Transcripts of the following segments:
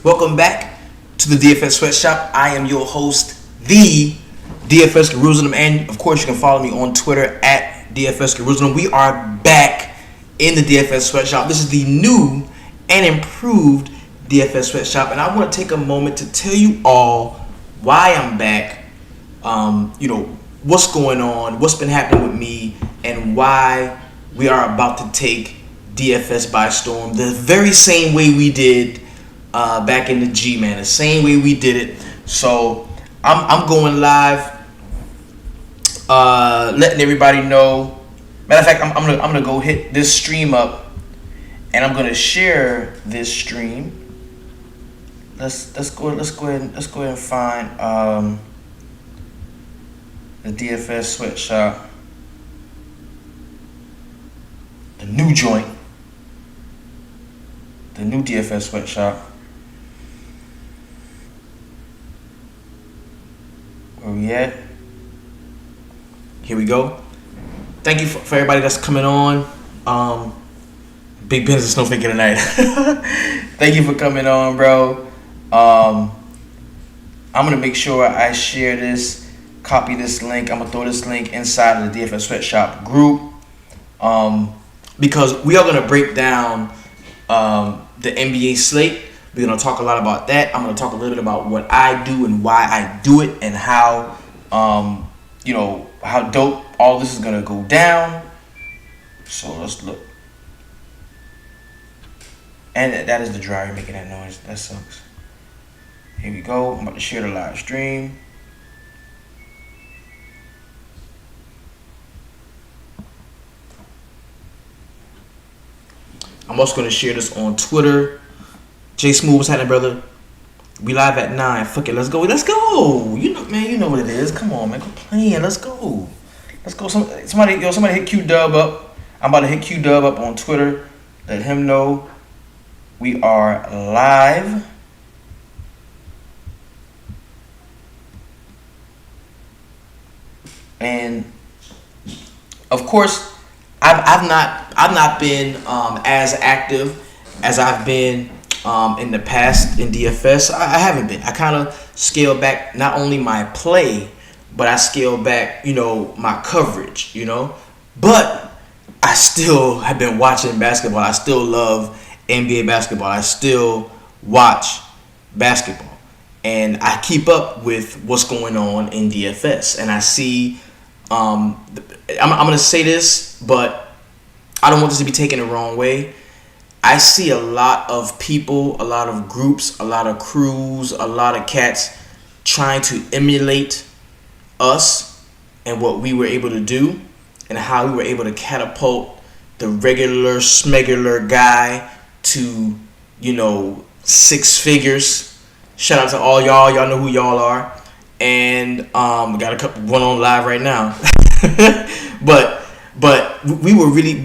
Welcome back to the DFS Sweatshop. I am your host, the DFS Jerusalem, and of course, you can follow me on Twitter at DFS Jerusalem. We are back in the DFS Sweatshop. This is the new and improved DFS Sweatshop, and I want to take a moment to tell you all why I'm back. What's going on, what's been happening with me, and why we are about to take DFS by storm. The very same way we did back in the G, man. The same way we did it. So I'm going live, letting everybody know. Matter of fact, I'm gonna go hit this stream up, and I'm gonna share this stream. Let's go ahead and find the DFS Sweatshop, the new joint, the new DFS Sweatshop. Where we at? Here we go. Thank you for everybody that's coming on. Big business snowflake tonight. Thank you for coming on, bro. I'm gonna make sure I share this, copy this link. I'm gonna throw this link inside of the DFS Sweatshop group, because we are gonna break down the NBA slate. We're gonna talk a lot about that. I'm gonna talk a little bit about what I do and why I do it, and how how dope all this is gonna go down. So let's look. And that is the dryer making that noise. That sucks. Here we go. I'm about to share the live stream. I'm also gonna share this on Twitter. J Smooth, what's happening, brother? We live at 9. Fuck it, let's go. Let's go. You know what it is. Come on, man. Quit playing. Let's go. Let's go. Somebody hit Q Dub up. I'm about to hit Q Dub up on Twitter. Let him know we are live. And of course, I've not been as active as I've been in the past in DFS. I haven't been. I kind of scaled back not only my play, but I scaled back, my coverage, But I still have been watching basketball. I still love NBA basketball. I still watch basketball. And I keep up with what's going on in DFS. And I see, I'm going to say this, but I don't want this to be taken the wrong way. I see a lot of people, a lot of groups, a lot of crews, a lot of cats trying to emulate us and what we were able to do and how we were able to catapult the regular smegular guy to, 6 figures. Shout out to all y'all. Y'all know who y'all are. And we got a couple one on live right now. But we were really,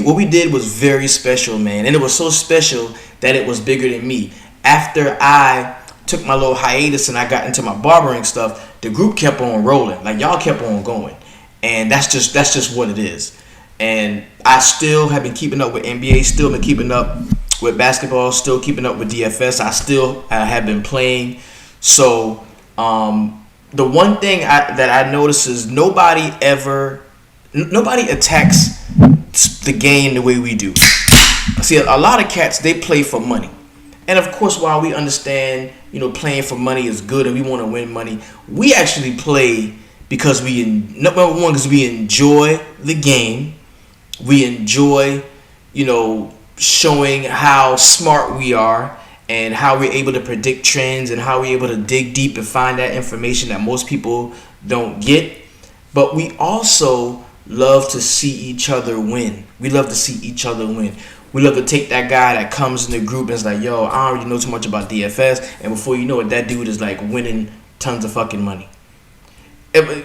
what we did was very special, man. And it was so special that it was bigger than me. After I took my little hiatus and I got into my barbering stuff, the group kept on rolling. Like, y'all kept on going. And that's just what it is. And I still have been keeping up with NBA, still been keeping up with basketball, still keeping up with DFS. I still have been playing. So the one thing that I notice is nobody attacks the game the way we do. See, a lot of cats, they play for money. And of course, while we understand, playing for money is good and we want to win money, we actually play because number one, because we enjoy the game. We enjoy, showing how smart we are and how we're able to predict trends and how we're able to dig deep and find that information that most people don't get. But we also love to see each other win. We love to see each other win. We love to take that guy that comes in the group and is like, yo, I don't really know too much about DFS. And before you know it, that dude is like winning tons of fucking money. And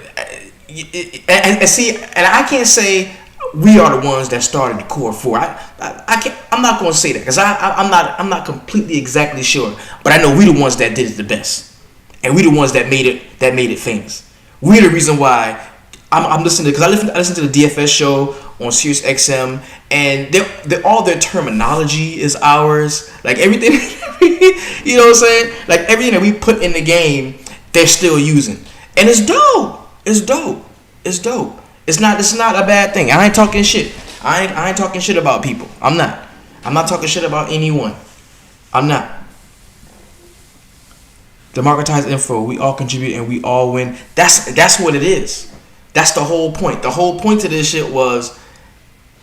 I can't say we are the ones that started the core 4. I'm not going to say that because I'm not completely exactly sure. But I know we the ones that did it the best. And we the ones that made it famous. We're the reason why I'm listening to, because I listen to the DFS show on Sirius XM, and all their terminology is ours. Like everything You know what I'm saying? Like everything that we put in the game, they're still using, and it's dope. It's dope. It's dope. It's not a bad thing. I ain't talking shit. I ain't talking shit about people. I'm not. I'm not talking shit about anyone. I'm not. Democratize info. We all contribute and we all win. That's what it is. That's the whole point. The whole point of this shit was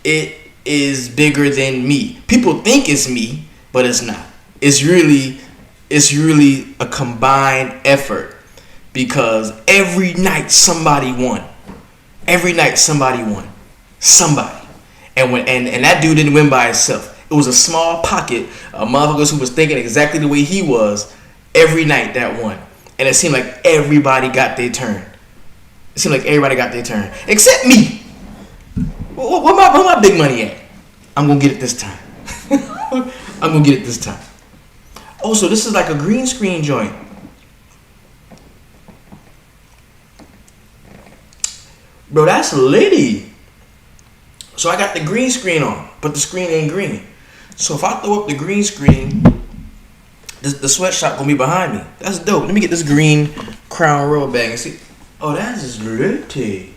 it is bigger than me. People think it's me, but it's not. It's really a combined effort because every night somebody won. Every night somebody won. Somebody. And that dude didn't win by himself. It was a small pocket of motherfuckers who was thinking exactly the way he was every night that won. And it seemed like everybody got their turn. It seemed like everybody got their turn. Except me. Where my big money at? I'm going to get it this time. I'm going to get it this time. Oh, so this is like a green screen joint. Bro, that's litty. So I got the green screen on, but the screen ain't green. So if I throw up the green screen, the Sweatshop gonna be behind me. That's dope. Let me get this green Crown Royal bag and see. Oh, that is litty.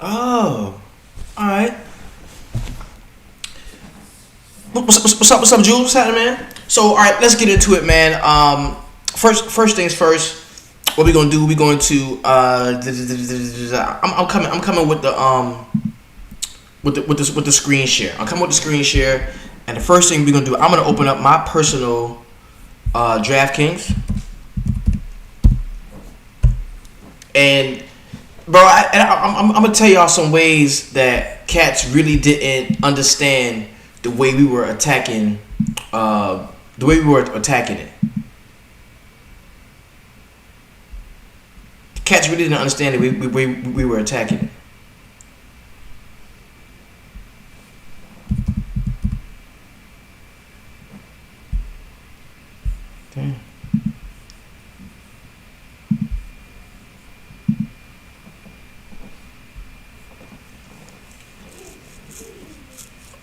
Oh, all right. What's up, Jules? What's happening, man? So, all right, let's get into it, man. First things first. What we gonna do? We going to I'm coming with the screen share. I'm coming with the screen share, and the first thing we're gonna do, I'm gonna open up my personal DraftKings, and bro, I'm gonna tell y'all some ways that cats really didn't understand the way we were attacking it. Cats really didn't understand the way we were attacking it. Damn.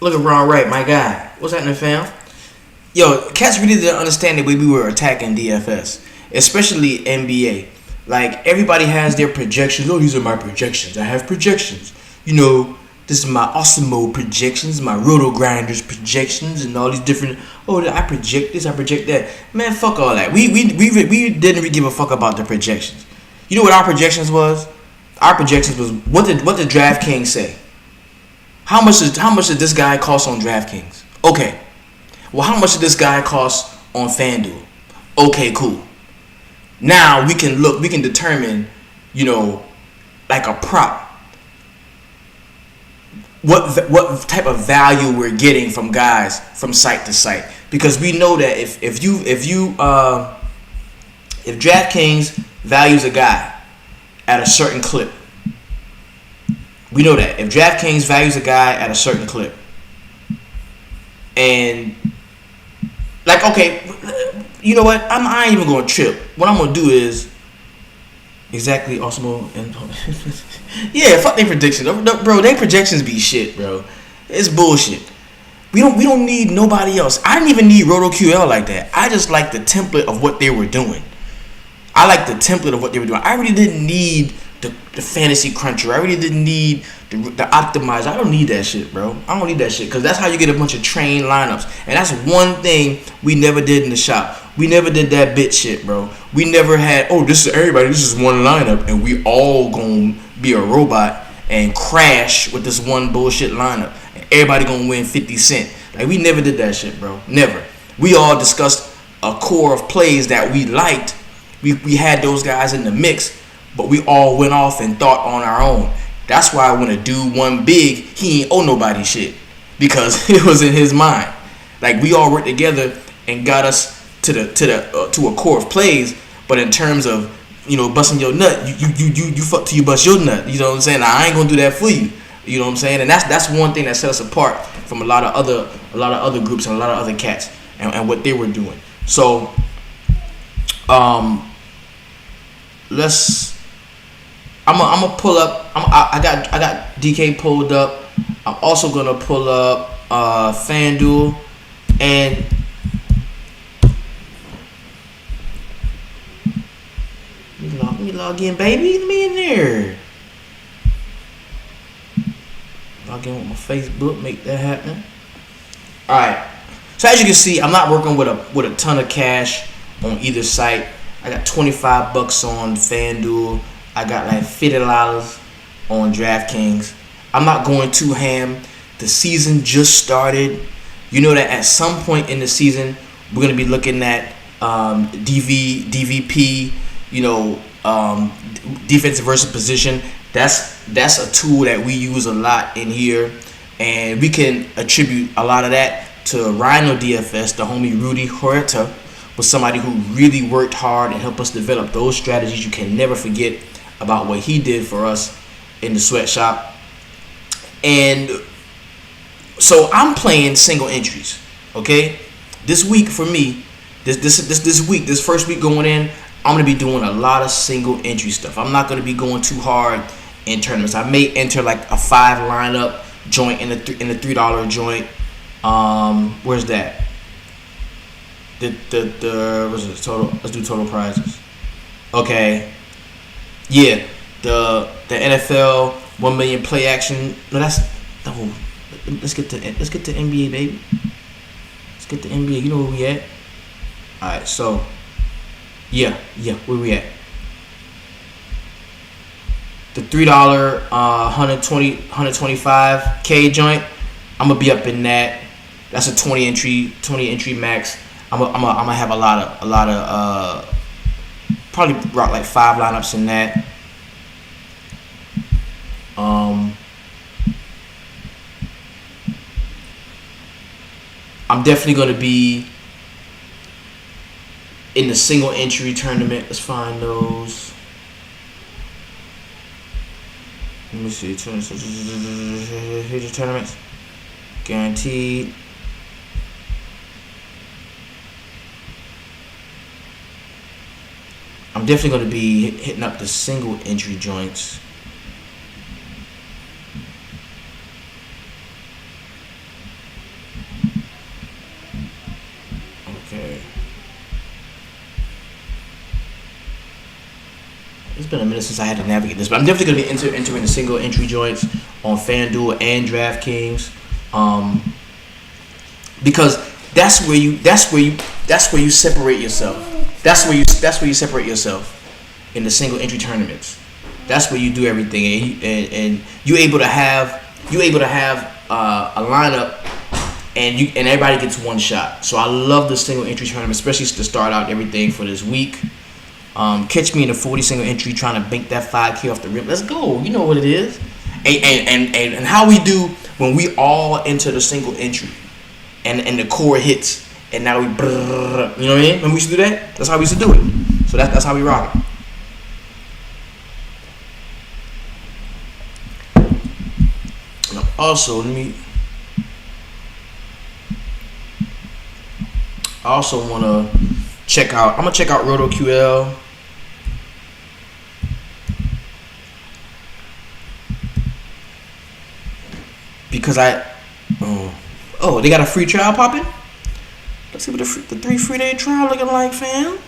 Look at Ron Wright, my guy. What's happening, fam? Yo, cats really didn't understand the way we were attacking DFS, especially NBA. Like, everybody has their projections. Oh, these are my projections. I have projections. You know, this is my Osmo projections, my Roto Grinders projections, and all these different. Oh, I project this, I project that. Man, fuck all that. We didn't really give a fuck about the projections. You know what our projections was? Our projections was what did DraftKings say? How much did this guy cost on DraftKings? Okay. Well, how much did this guy cost on FanDuel? Okay, cool. Now we can determine, you know, like a prop, what type of value we're getting from guys from site to site, because we know that if DraftKings values a guy at a certain clip, we know that if DraftKings values a guy at a certain clip, and like, okay, you know what? I ain't even gonna trip. What I'm gonna do is exactly Osmo and yeah, fuck their predictions, bro. Their projections be shit, bro. It's bullshit. We don't need nobody else. I didn't even need RotoQL like that. I just like the template of what they were doing. I like the template of what they were doing. I really didn't need the fantasy cruncher. I really didn't need the optimizer. I don't need that shit, bro. I don't need that shit, because that's how you get a bunch of trained lineups. And that's one thing we never did in the shop. We never did that bitch shit, bro. We never had, oh, this is everybody, this is one lineup, and we all gonna be a robot and crash with this one bullshit lineup, and everybody gonna win 50 cent. Like, we never did that shit, bro. Never. We all discussed a core of plays that we liked. We had those guys in the mix, but we all went off and thought on our own. That's why when a dude won big, he ain't owe nobody shit, because it was in his mind. Like, we all worked together and got us to a core of plays. But in terms of, you know, busting your nut, you fuck till you bust your nut. You know what I'm saying? Now, I ain't gonna do that for you. You know what I'm saying? And that's one thing that set us apart from a lot of other groups and a lot of other cats and what they were doing. So, I'm gonna pull up. I got DK pulled up. I'm also gonna pull up FanDuel, and log in, baby. Let me in there. Log in with my Facebook. Make that happen. All right. So as you can see, I'm not working with a ton of cash on either site. I got $25 on FanDuel. I got like $50 on DraftKings. I'm not going too ham. The season just started. You know that at some point in the season, we're gonna be looking at DVP. Defensive versus position. That's a tool that we use a lot in here, and we can attribute a lot of that to Rhino DFS, the homie Rudy Huerta, was somebody who really worked hard and helped us develop those strategies. You can never forget about what he did for us in the Sweatshop. And so I'm playing single entries, okay? This week for me, this first week going in, I'm gonna be doing a lot of single entry stuff. I'm not gonna be going too hard in tournaments. I may enter like a 5 lineup joint in the $3 joint. Where's that? What's it, total? Let's do total prizes. Okay. Yeah, the NFL 1 million play action. No, that's no. Let's get to NBA, baby. Let's get to NBA. You know where we at? All right. So, yeah. Where we at? The $3 125K joint. I'm gonna be up in that. That's a 20 entry max. I'm gonna have a lot of probably rock like 5 lineups in that. I'm definitely gonna be in the single entry tournament. Let's find those. Let me see. Here's your tournaments. Guaranteed. I'm definitely going to be hitting up the single entry joints. Okay. It's been a minute since I had to navigate this, but I'm definitely going to be entering the single entry joints on FanDuel and DraftKings, because that's where you separate yourself. That's where you separate yourself in the single entry tournaments. That's where you do everything, and you able to have a lineup, and everybody gets one shot. So I love the single entry tournament, especially to start out everything for this week. Catch me in the 40 single entry trying to bank that 5K off the rim. Let's go. You know what it is, and how we do when we all enter the single entry, and the core hits. And now we, you know what I mean? When we used to do that, that's how we used to do it. So that's how we rock it. Now also, I also want to check out. I'm gonna check out RotoQL. Because they got a free trial popping. Let's see what the 3 free-day trial looking like, fam.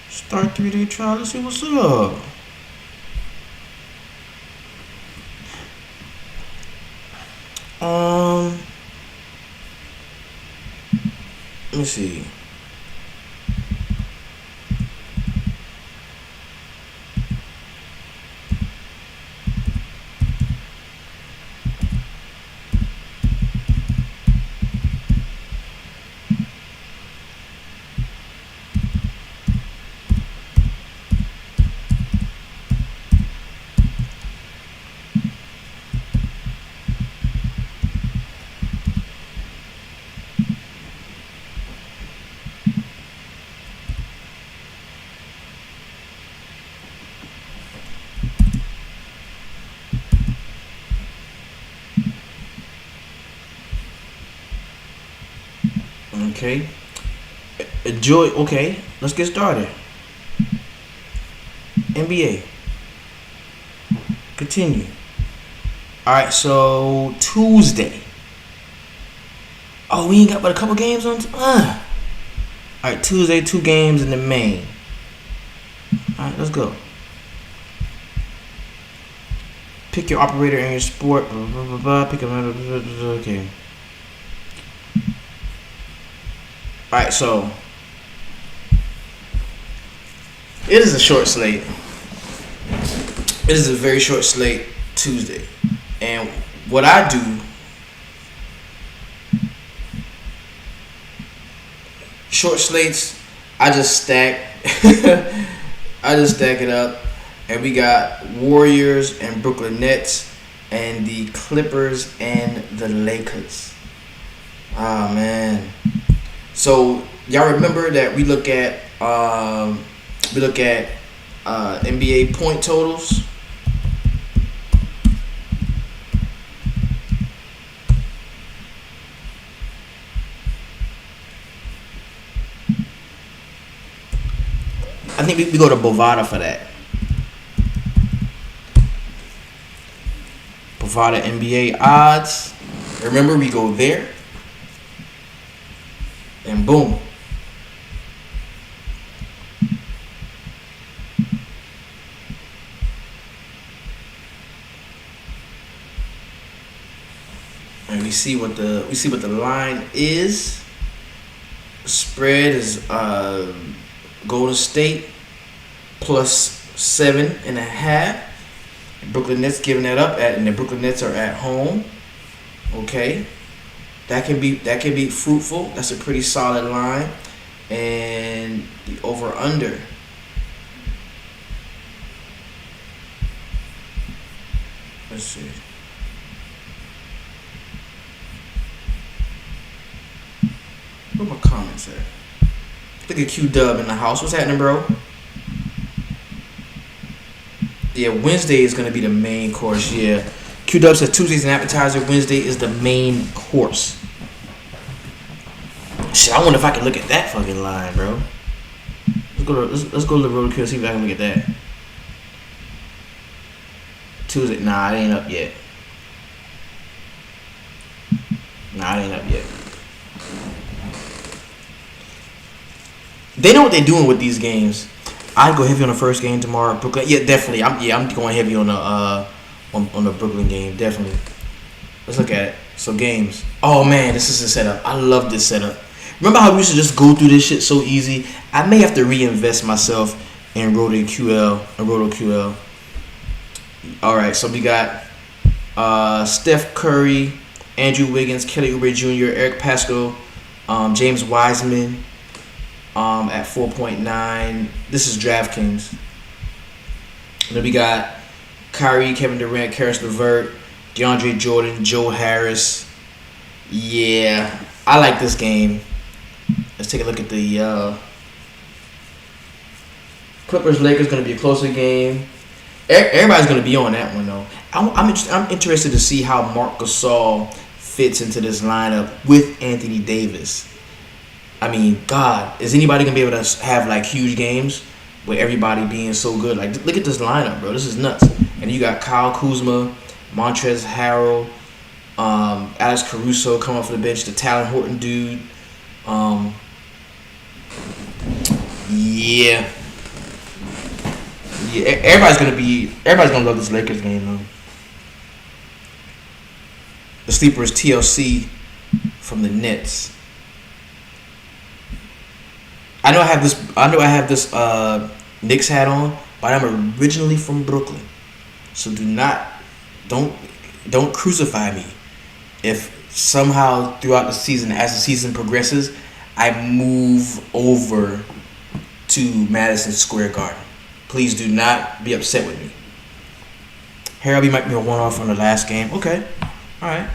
Start 3-day trial. Let's see what's up. Let me see. Okay. Enjoy. Okay, let's get started. NBA. Continue. Alright, so Tuesday. Oh, we ain't got but a couple games on. Alright, Tuesday, 2 games in the main. right, let's go. Pick your operator and your sport. Blah, blah, blah, blah. Pick a. Okay. All right, so it is a short slate. It is a very short slate Tuesday, and what I do. Short slates, I just stack. I just stack it up, and we got Warriors and Brooklyn Nets, and the Clippers and the Lakers. Ah man. So y'all remember that we look at NBA point totals. I think we go to Bovada for that. Bovada NBA odds. Remember, we go there. And boom. And we see what the line is. Spread is Golden State plus 7.5. Brooklyn Nets giving that up and the Brooklyn Nets are at home. Okay, that can be fruitful. That's a pretty solid line, and the over under. Let's see. Where my comments at? Look at Q Dub in the house. What's happening, bro? Yeah, Wednesday is gonna be the main course. Yeah, Q Dub says Tuesday's an appetizer. Wednesday is the main course. Shit, I wonder if I can look at that fucking line, bro. Let's go to the road see if I can look at that. Tuesday, nah, it ain't up yet. They know what they're doing with these games. I'd go heavy on the first game tomorrow. Brooklyn, yeah, definitely. I'm going heavy on the on the Brooklyn game, definitely. Let's look at it. So games. Oh man, this is the setup. I love this setup. Remember how we used to just go through this shit so easy? I may have to reinvest myself in RotoQL. All right, so we got Steph Curry, Andrew Wiggins, Kelly Oubre Jr., Eric Pascal, James Wiseman. At 4.9. This is DraftKings. Then we got Kyrie, Kevin Durant, Karis LeVert, DeAndre Jordan, Joe Harris. Yeah, I like this game. Let's take a look at the Clippers Lakers. Going to be a closer game. Everybody's going to be on that one though. I'm interested to see how Marc Gasol fits into this lineup with Anthony Davis. I mean, God, is anybody gonna be able to have like huge games with everybody being so good? Like, look at this lineup, bro. This is nuts. And you got Kyle Kuzma, Montrezl Harrell, Alex Caruso coming off the bench, the Talon Horton dude. Yeah. Everybody's gonna love this Lakers game though. The sleeper is TLC from the Nets. I know I have this Knicks hat on, but I'm originally from Brooklyn. So don't crucify me if somehow throughout the season, as the season progresses, I move over to Madison Square Garden. Please do not be upset with me. Harrell might be a one-off from the last game. Okay, all right.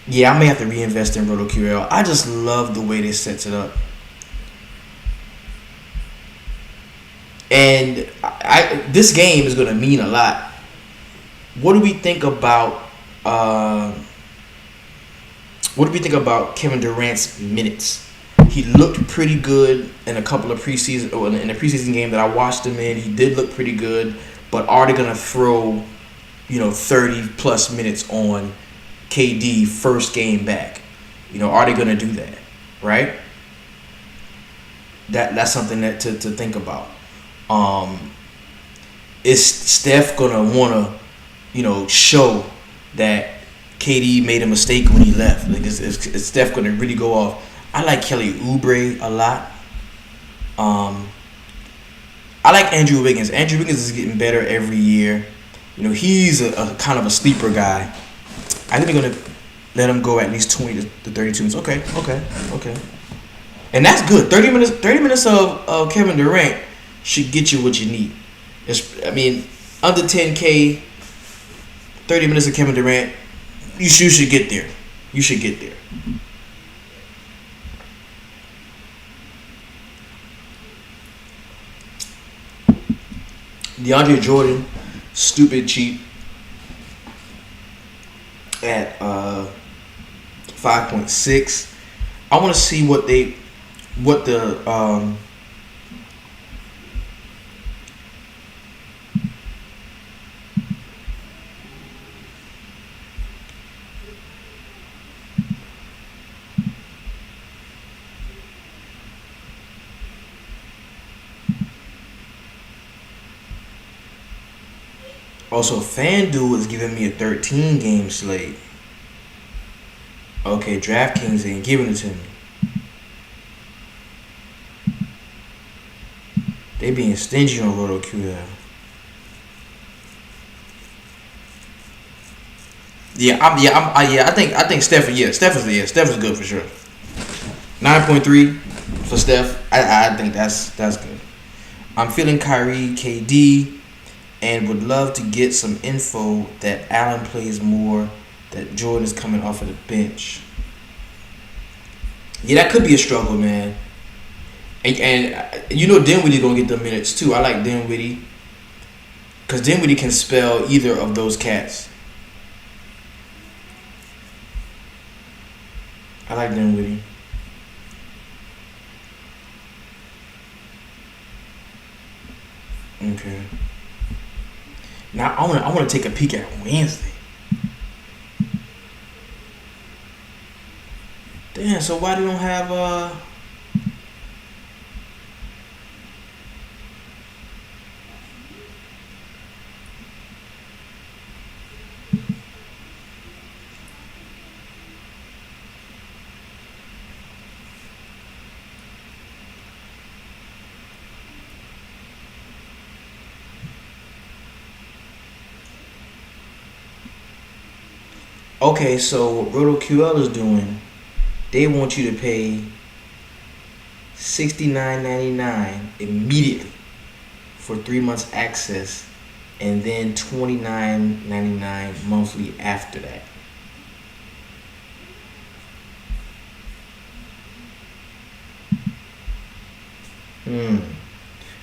Yeah, I may have to reinvest in RotoQL. I just love the way they sets it up. And this game is going to mean a lot. What do we think about Kevin Durant's minutes? He looked pretty good in a couple of preseason, or in the preseason game that I watched him in. He did look pretty good, but are they going to throw, 30 plus minutes on KD first game back? Are they going to do that, right? that's something that to think about. Um, is Steph gonna wanna, show that KD made a mistake when he left? Like, is Steph gonna really go off? I like Kelly Oubre a lot. Um, I like Andrew Wiggins. Andrew Wiggins is getting better every year. He's a kind of a sleeper guy. I think they're gonna let him go at least 20 to 32 minutes. Okay. And that's good. 30 minutes of Kevin Durant should get you what you need. Under 10K, 30 minutes of Kevin Durant, you should get there. You should get there. DeAndre Jordan, stupid cheap at 5.6. I want to see what the also FanDuel is giving me a 13 game slate. Okay, DraftKings ain't giving it to me. They being stingy on RotoQL. I think Steph is good for sure. 9.3 for Steph. I think that's good. I'm feeling Kyrie, KD, and would love to get some info that Allen plays more, that Jordan is coming off of the bench. Yeah, that could be a struggle, man. And Dinwiddie gonna get the minutes too. I like Dinwiddie because Dinwiddie can spell either of those cats. I like Dinwiddie. Okay. Now I wanna take a peek at Wednesday. Damn. So why they don't have Okay, so what RotoQL is doing, they want you to pay $69.99 immediately for 3 months access, and then $29.99 monthly after that.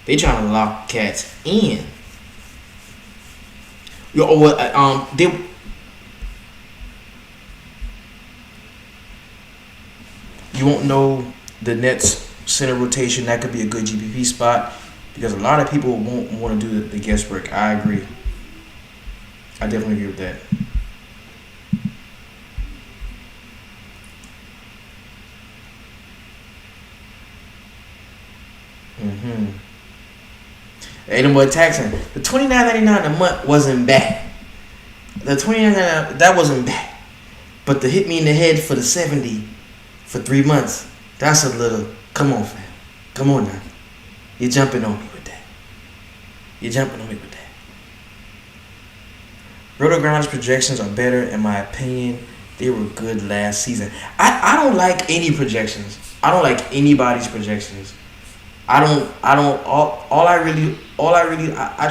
They trying to lock cats in. You won't know the Nets center rotation. That could be a good GPP spot because a lot of people won't want to do the guesswork. I agree. I definitely agree with that. Ain't no more taxing. The $29.99 a month wasn't bad. The $29.99 that wasn't bad, but to hit me in the head for the 70 for 3 months, that's a little. Come on, fam. Come on now. You're jumping on me with that. Roto-Grinders projections are better in my opinion. They were good last season. I don't like any projections. I don't like anybody's projections. I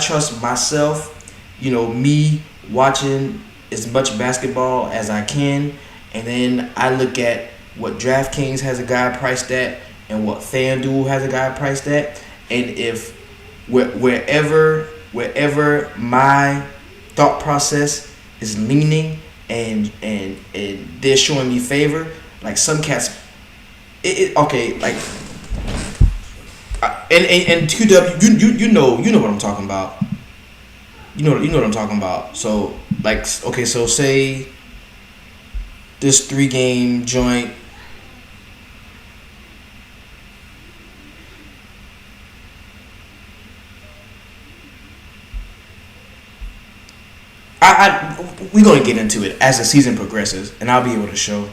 trust myself, me watching as much basketball as I can, and then I look at what DraftKings has a guy priced at and what FanDuel has a guy priced at, and if wherever my thought process is leaning and they're showing me favor, like some cats, okay, like. And QW, you know what I'm talking about. You know what I'm talking about. So okay, so say this 3-game joint. we're gonna get into it as the season progresses, and I'll be able to show.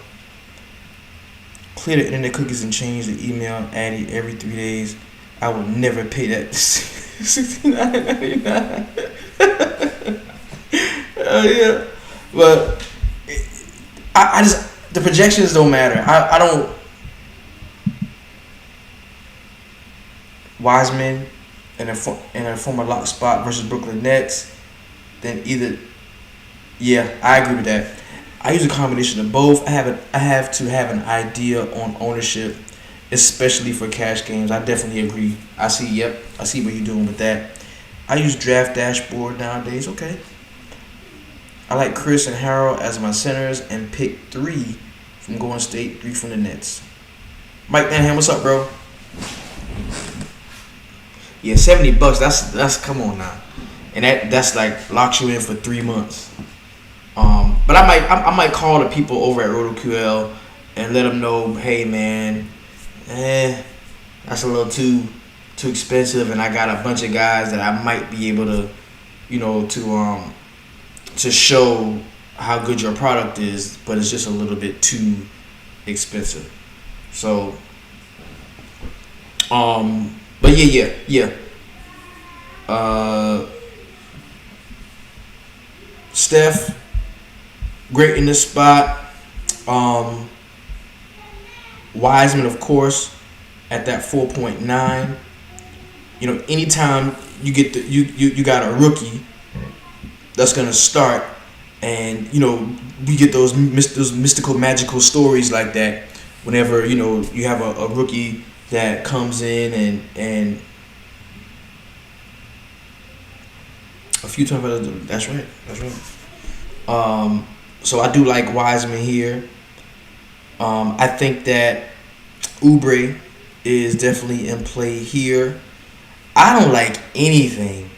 Clear the internet cookies and change the email added every 3 days. I will never pay that $69.99. Yeah, but I just the projections don't matter. I don't. Wiseman in a former lock spot versus Brooklyn Nets. Then either, yeah, I agree with that. I use a combination of both. I have to have an idea on ownership, especially for cash games. I definitely agree. I see what you're doing with that. I use Draft Dashboard nowadays. Okay. I like Chris and Harold as my centers and pick 3 from Golden State, 3 from the Nets. Mike Manham, what's up, bro? Yeah, $70. That's come on now, and that's like locks you in for 3 months. But I might call the people over at RotoQL and let them know, hey man, that's a little too expensive, and I got a bunch of guys that I might be able to, to show how good your product is, but it's just a little bit too expensive. So, but yeah. Steph, great in this spot. Wiseman, of course, at that 4.9. Anytime you get you got a rookie that's gonna start, and we get those mystical, magical stories like that. Whenever you have a rookie that comes in and a few times. That's right. So I do like Wiseman here. I think that Oubre is definitely in play here. I don't like anything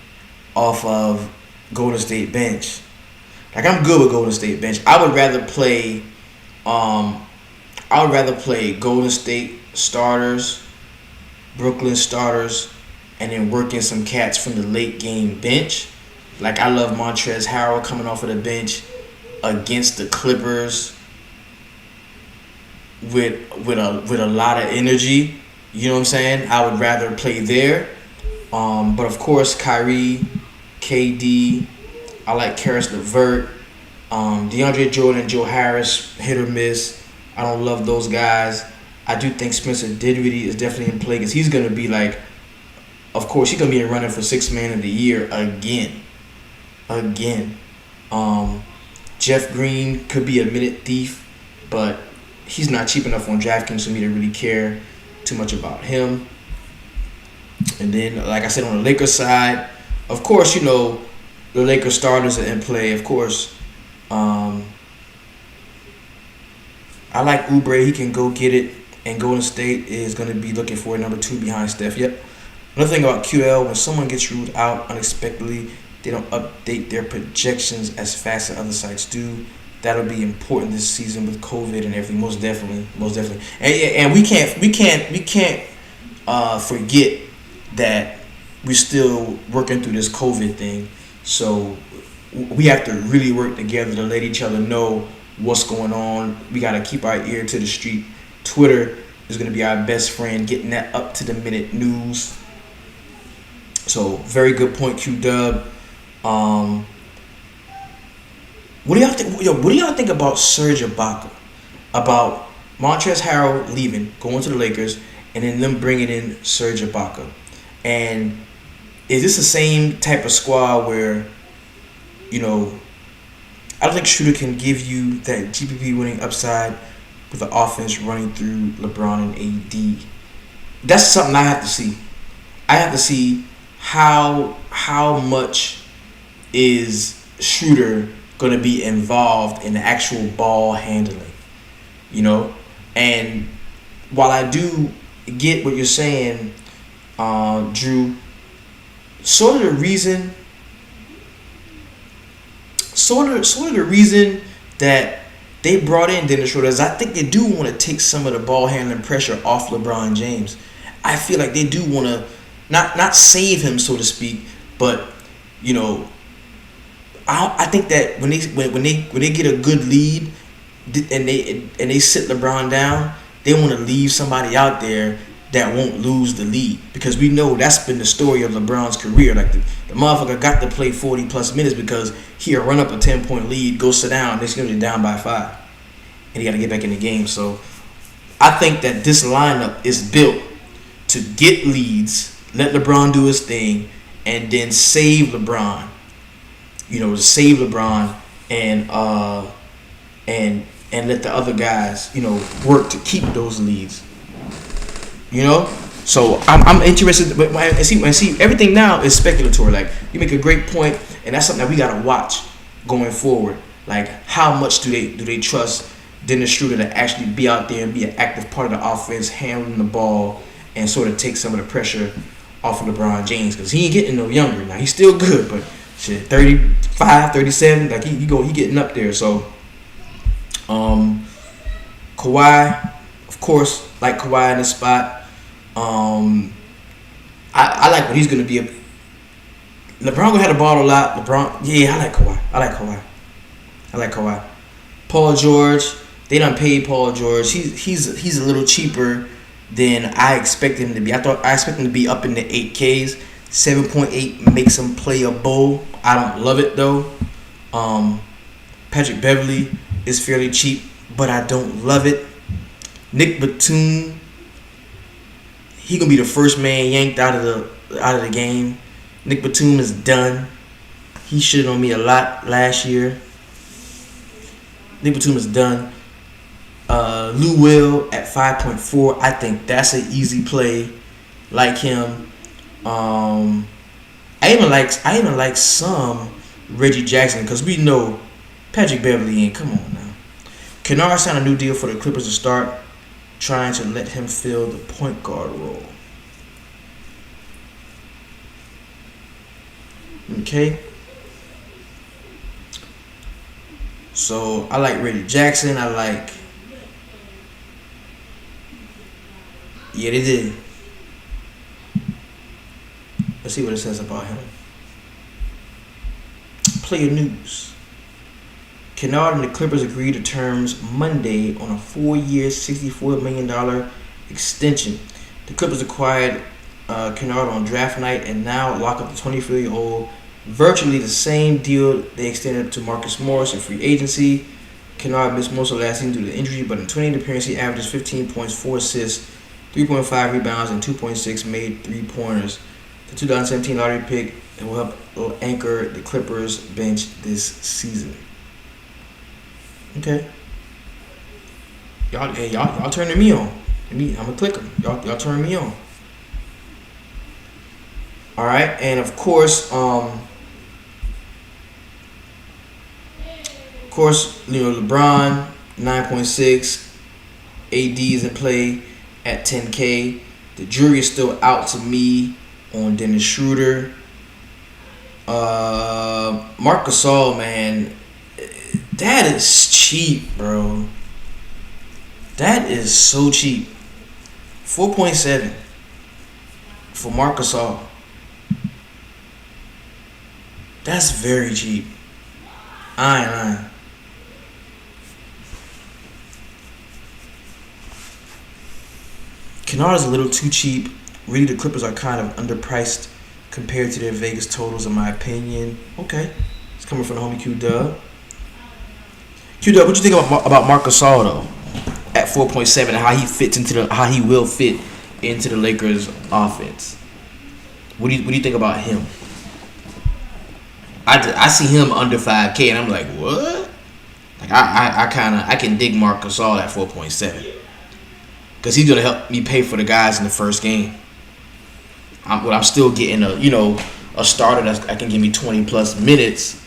off of Golden State bench. Like, I'm good with Golden State bench. I would rather play Golden State starters, Brooklyn starters, and then work in some cats from the late game bench. Like, I love Montrezl Harrell coming off of the bench against the Clippers with a lot of energy. You know what I'm saying? I would rather play there. But of course, Kyrie, KD, I like Karis LeVert, DeAndre Jordan, Joe Harris, hit or miss. I don't love those guys. I do think Spencer Dinwiddie is definitely in play because he's going to be like, of course, he's going to be in running for 6th man of the year again. Jeff Green could be a minute thief, but he's not cheap enough on DraftKings for me to really care too much about him. And then, like I said, on the Lakers side, of course, the Lakers starters are in play. Of course, I like Oubre. He can go get it, and Golden State is going to be looking for a number 2 behind Steph. Yep. Another thing about QL, when someone gets ruled out unexpectedly, they don't update their projections as fast as other sites do. That'll be important this season with COVID and everything. Most definitely. And we can't forget that we're still working through this COVID thing. So we have to really work together to let each other know what's going on. We got to keep our ear to the street. Twitter is going to be our best friend, getting that up to the minute news. So very good point, Q-Dub. What do y'all think about Serge Ibaka? About Montrezl Harrell leaving, going to the Lakers, and then them bringing in Serge Ibaka? And is this the same type of squad where, I don't think Schroeder can give you that GPP winning upside with the offense running through LeBron and AD? That's something I have to see. I have to see how much is Schroeder going to be involved in the actual ball handling, And while I do get what you're saying, Drew, sort of the reason that they brought in Dennis Schroeder is I think they do want to take some of the ball handling pressure off LeBron James. I feel like they do want to not save him, so to speak, but I think that when they get a good lead and they sit LeBron down, they want to leave somebody out there that won't lose the lead, because we know that's been the story of LeBron's career. Like the motherfucker got to play 40 plus minutes because he'll run up a 10-point lead, go sit down, and going to be down by 5, and he got to get back in the game. So I think that this lineup is built to get leads, let LeBron do his thing, and then save LeBron. Save LeBron and let the other guys, work to keep those leads. So I'm interested, but see everything now is speculatory. Like, you make a great point, and that's something that we gotta watch going forward. Like, how much do they trust Dennis Schroeder to actually be out there and be an active part of the offense, handling the ball, and sort of take some of the pressure off of LeBron James, because he ain't getting no younger now. He's still good, but shit, 35, 37, like he getting up there. So Kawhi, of course, like Kawhi in this spot. I like what he's gonna be. LeBron gonna have the ball a lot. I like Kawhi. Paul George, they done paid Paul George. He's a little cheaper than I expected him to be. I expect him to be up in the 8Ks. 7.8 makes him playable. I don't love it though. Patrick Beverly is fairly cheap, but I don't love it. Nick Batum, he gonna be the first man yanked out of the game. Nick Batum is done. He shitted on me a lot last year. Nick Batum is done. Lou Will at 5.4. I think that's an easy play. Like him. I even like some Reggie Jackson, because we know Patrick Beverly ain't. Come on now. Kennard signed a new deal for the Clippers to start trying to let him fill the point guard role. Okay. So I like Reggie Jackson. Yeah, they did. Let's see what it says about him. Player news. Kennard and the Clippers agreed to terms Monday on a 4-year, $64 million extension. The Clippers acquired Kennard on draft night and now lock up the 24-year-old. Virtually the same deal they extended to Marcus Morris in free agency. Kennard missed most of last season due to injury, but in 28 appearances, he averages 15 points, 4 assists, 3.5 rebounds, and 2.6 made three-pointers. The 2017 lottery pick will help anchor the Clippers bench this season. Okay. Y'all turning me on. I'm gonna click them. Y'all turn me on. All right, and of course, LeBron 9.6, AD is in play at 10K. The jury is still out to me on Dennis Schroeder. Marc Gasol, man, that is cheap, bro. That is so cheap. 4.7 for Marc Gasol. That's very cheap. Aye. Kennard is a little too cheap. Really, the Clippers are kind of underpriced compared to their Vegas totals, in my opinion. Okay. It's coming from the homie Q-Dub. Q-Dub, what you think about Marc Gasol, though? At 4.7, and how he will fit into the Lakers offense. What do you think about him? I see him under 5K, and I'm like, what? Like I can dig Marc Gasol at 4.7, because he's gonna help me pay for the guys in the first game. I'm still getting a starter that can give me 20 plus minutes.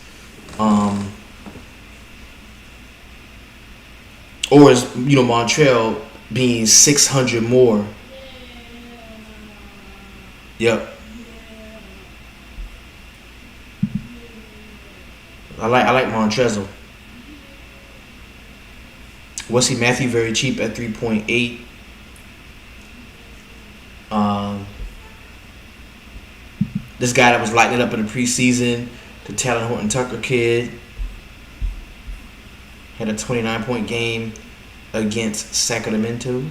Or is Montreal being 600 more. Yep. I like Montrezl. Wesley Matthews very cheap at 3.8. This guy that was lighting it up in the preseason, The Talon Horton Tucker kid had a 29-point game against Sacramento.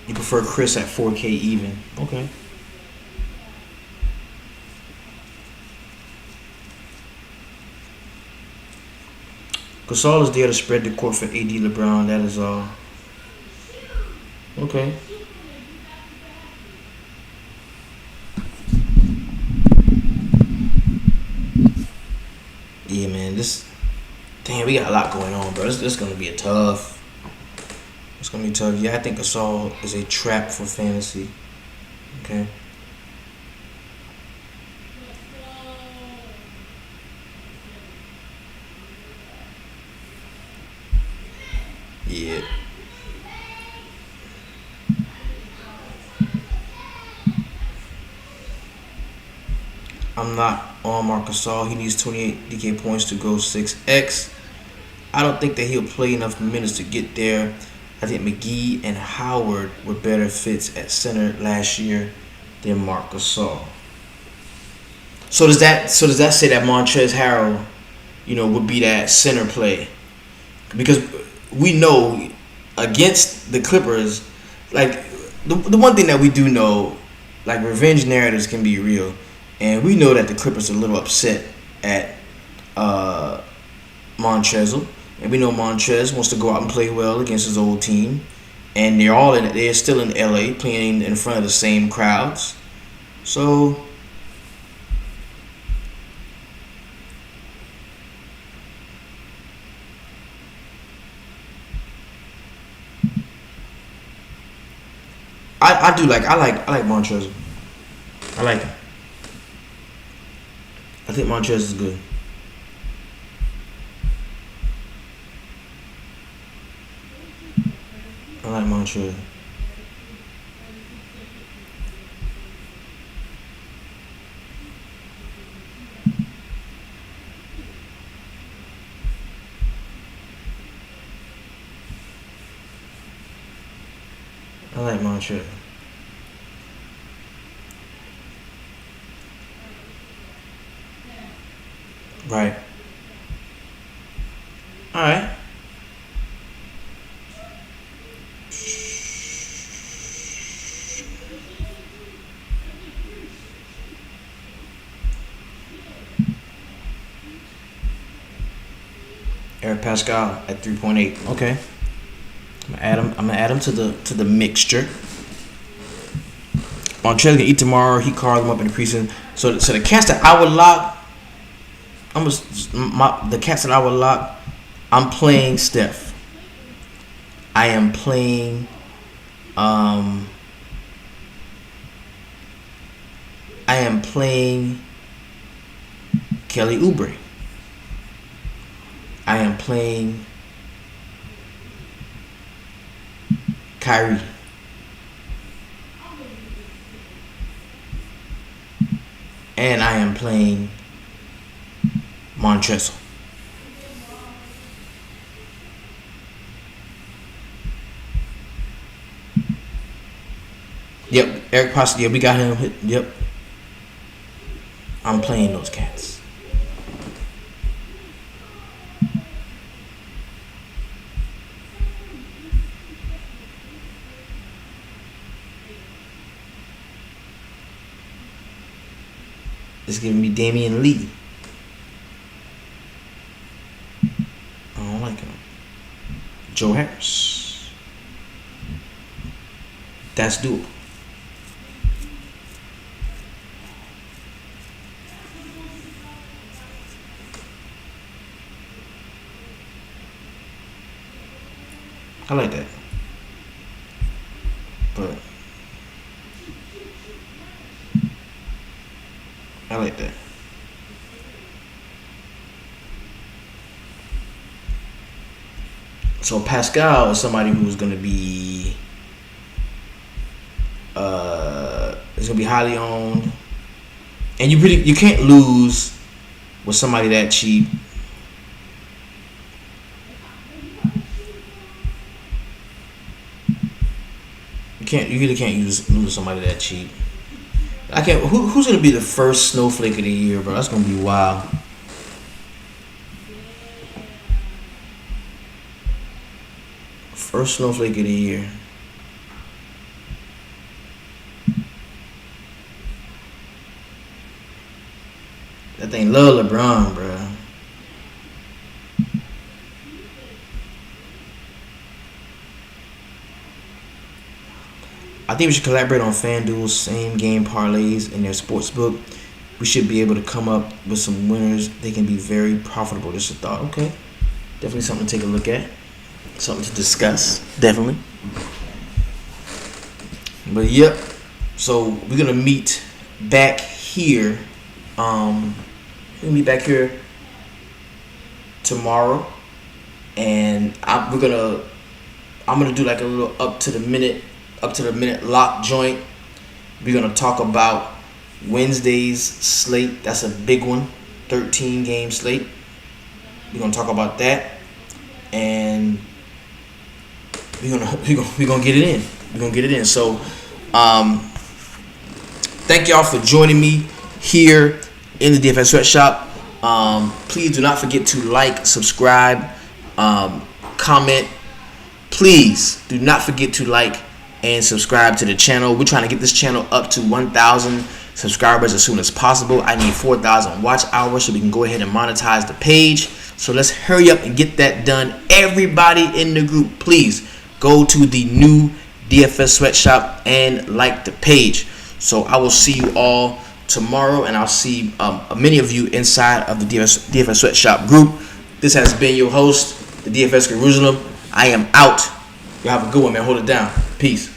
You prefer Chris at 4K even. Okay. Gasol is there to spread the court for AD LeBron. That is all. Okay. Yeah, man. Damn, we got a lot going on, bro. This gonna be tough. It's gonna be tough. Yeah, I think Gasol is a trap for fantasy. Okay. Yeah. I'm not on Marc Gasol. He needs 28 DK points to go 6X. I don't think that he'll play enough minutes to get there. I think McGee and Howard were better fits at center last year than Marc Gasol. So does that say that Montrezl Harrell, would be that center play? Because we know against the Clippers, like the one thing that we do know, like revenge narratives can be real, and we know that the Clippers are a little upset at Montrezl. And we know Montrez wants to go out and play well against his old team, and they're still in LA playing in front of the same crowds. So I like Montrez. I like him. I think Montrez is good. I like Montrez. I like Montrez. Right. All right. Eric Pascal at 3.8. Okay. I'm gonna add him to the mixture. Montrez gonna eat tomorrow. He carved them up in the preseason. So the cats that I would lock, I'm playing Steph. I am playing Kelly Oubre. I am playing Kyrie. And I am playing Montrezl. Yep, Eric Pascal. Yeah, we got him. Yep. I'm playing those cats. It's giving me Damian Lee. I don't like him. Joe Harris. That's doable. I like that. But I like that. So Pascal is somebody who's gonna be is gonna be highly owned. And you can't lose with somebody that cheap. You really can't lose somebody that cheap. I can't. Who's gonna be the first snowflake of the year, bro? That's gonna be wild. First snowflake of the year. That thing love LeBron, bro. I think we should collaborate on FanDuel's same game parlays in their sportsbook. We should be able to come up with some winners. They can be very profitable. Just a thought. Okay. Definitely something to take a look at. Something to discuss. Definitely. But yep. So we're gonna meet back here. We'll meet back here tomorrow, and I'm gonna do like a little up to the minute lock joint. We're gonna talk about Wednesday's slate. That's a big one, 13 game slate. We're gonna talk about that, and we're gonna get it in. We're gonna get it in. So, thank y'all for joining me here in the DFS Sweatshop. Please do not forget to like, subscribe, comment. Please do not forget to like and subscribe to the channel. We're trying to get this channel up to 1,000 subscribers as soon as possible. I need 4,000 watch hours so we can go ahead and monetize the page. So let's hurry up and get that done. Everybody in the group, please go to the new DFS Sweatshop and like the page. So I will see you all tomorrow, and I'll see many of you inside of the DFS Sweatshop group. This has been your host, the DFS Jerusalem. I am out. You have a good one, man. Hold it down. Peace.